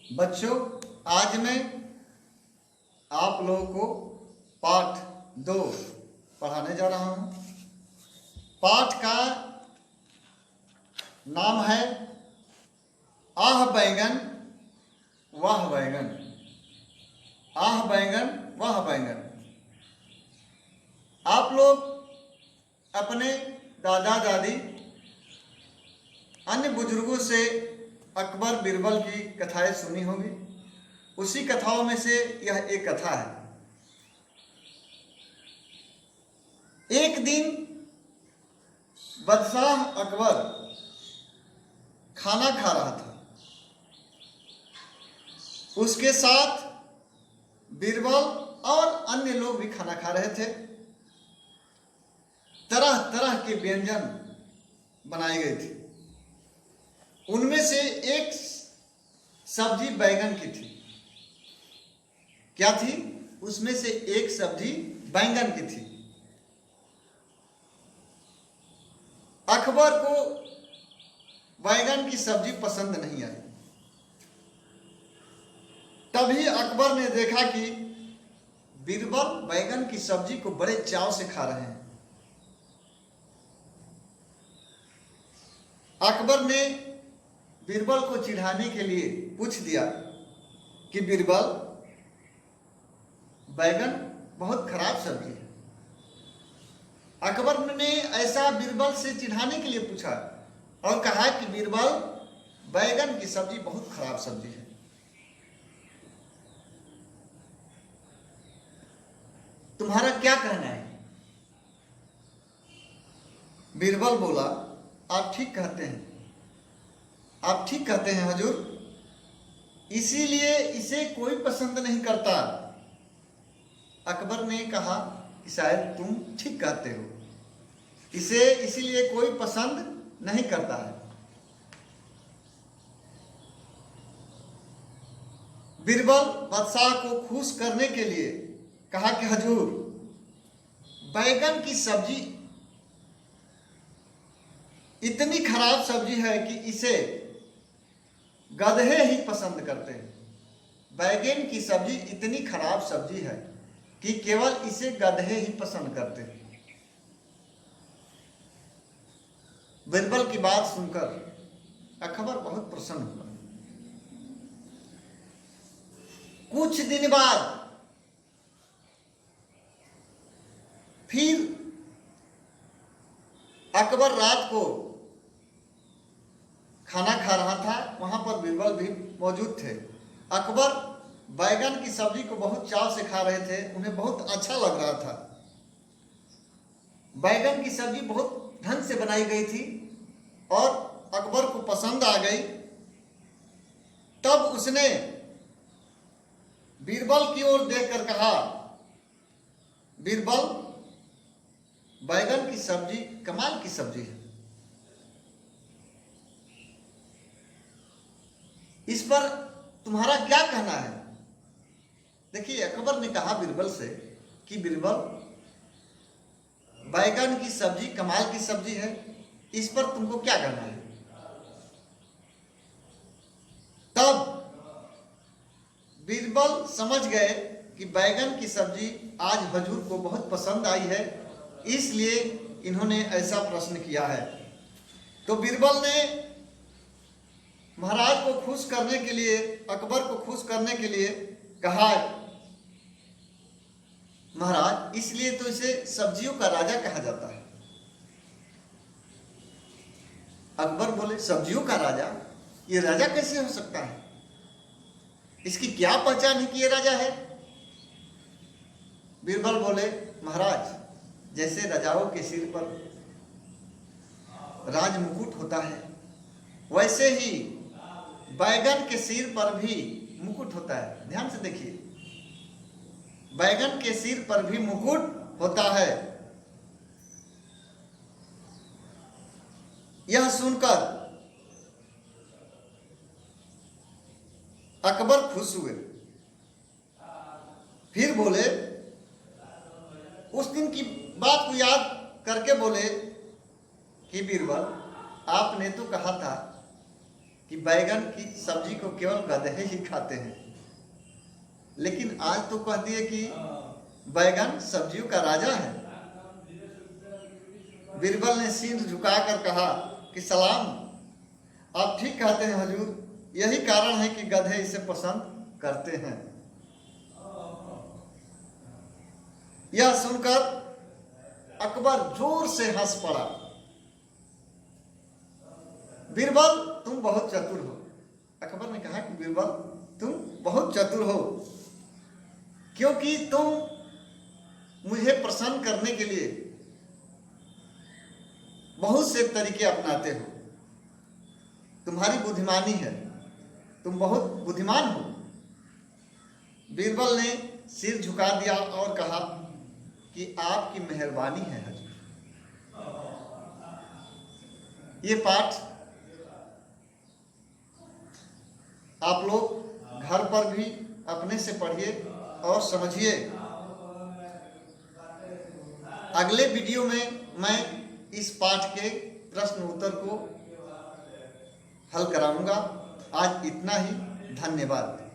बच्चों, आज मैं आप लोगों को पाठ 2 पढ़ाने जा रहा हूँ। पाठ का नाम है आह बैंगन वाह बैंगन। आह बैंगन वाह बैंगन। आप लोग अपने दादा दादी अन्य बुजुर्गों से अकबर बीरबल की कथाएं सुनी होगी। उसी कथाओं में से यह एक कथा है। एक दिन बादशाह अकबर खाना खा रहा था। उसके साथ बीरबल और अन्य लोग भी खाना खा रहे थे। तरह तरह के व्यंजन बनाए गए थे। उनमें से एक सब्जी बैंगन की थी। क्या थी? उसमें से एक सब्जी बैंगन की थी। अकबर को बैंगन की सब्जी पसंद नहीं आई। तभी अकबर ने देखा कि बीरबल बैंगन की सब्जी को बड़े चाव से खा रहे हैं। अकबर ने बीरबल को चिढ़ाने के लिए पूछ दिया कि बीरबल, बैंगन बहुत खराब सब्जी है। अकबर ने ऐसा बीरबल से चिढ़ाने के लिए पूछा और कहा कि बीरबल, बैंगन की सब्जी बहुत खराब सब्जी है। तुम्हारा क्या कहना है? बीरबल बोला, आप ठीक कहते हैं, आप ठीक कहते हैं हजूर, इसीलिए इसे कोई पसंद नहीं करता। अकबर ने कहा कि शायद तुम ठीक कहते हो, इसे इसीलिए कोई पसंद नहीं करता है। बीरबल बादशाह को खुश करने के लिए कहा कि हजूर, बैंगन की सब्जी इतनी खराब सब्जी है कि इसे गधे ही पसंद करते हैं। बैंगन की सब्जी इतनी खराब सब्जी है कि केवल इसे गधे ही पसंद करते हैं। बीरबल की बात सुनकर अकबर बहुत प्रसन्न हुआ। कुछ दिन बाद फिर अकबर रात को खाना खा रहा था। वहां पर बीरबल भी मौजूद थे। अकबर बैंगन की सब्जी को बहुत चाव से खा रहे थे। उन्हें बहुत अच्छा लग रहा था। बैंगन की सब्जी बहुत ढंग से बनाई गई थी और अकबर को पसंद आ गई। तब उसने बीरबल की ओर देखकर कहा, बीरबल, बैंगन की सब्जी कमाल की सब्जी है। इस पर तुम्हारा क्या कहना है? देखिए, अकबर ने कहा बीरबल से कि बीरबल, बैंगन की सब्जी कमाल की सब्जी है, इस पर तुमको क्या कहना है? तब बीरबल समझ गए कि बैंगन की सब्जी आज हजूर को बहुत पसंद आई है, इसलिए इन्होंने ऐसा प्रश्न किया है। तो बीरबल ने महाराज को खुश करने के लिए, अकबर को खुश करने के लिए कहा, महाराज, इसलिए तो इसे सब्जियों का राजा कहा जाता है। अकबर बोले, सब्जियों का राजा? ये राजा कैसे हो सकता है? इसकी क्या पहचान है कि ये राजा है? बीरबल बोले, महाराज, जैसे राजाओं के सिर पर राज मुकुट होता है, वैसे ही बैंगन के सिर पर भी मुकुट होता है। ध्यान से देखिए, बैंगन के सिर पर भी मुकुट होता है। यह सुनकर अकबर खुश हुए। फिर बोले, उस दिन की बात को याद करके बोले कि बीरबल, आपने तो कहा था कि बैगन की सब्जी को केवल गधे ही खाते हैं, लेकिन आज तो कह दिए कि बैगन सब्जियों का राजा है। बीरबल ने सिर झुकाकर कहा कि सलाम, आप ठीक कहते हैं हुजूर, यही कारण है कि गधे इसे पसंद करते हैं। यह सुनकर अकबर जोर से हंस पड़ा। बीरबल तुम बहुत चतुर हो। अकबर ने कहा कि बीरबल तुम बहुत चतुर हो, क्योंकि तुम मुझे प्रसन्न करने के लिए बहुत से तरीके अपनाते हो। तुम्हारी बुद्धिमानी है, तुम बहुत बुद्धिमान हो। बीरबल ने सिर झुका दिया और कहा कि आपकी मेहरबानी है हजूर। ये पाठ आप लोग घर पर भी अपने से पढ़िए और समझिए। अगले वीडियो में मैं इस पाठ के प्रश्न उत्तर को हल कराऊंगा। आज इतना ही, धन्यवाद।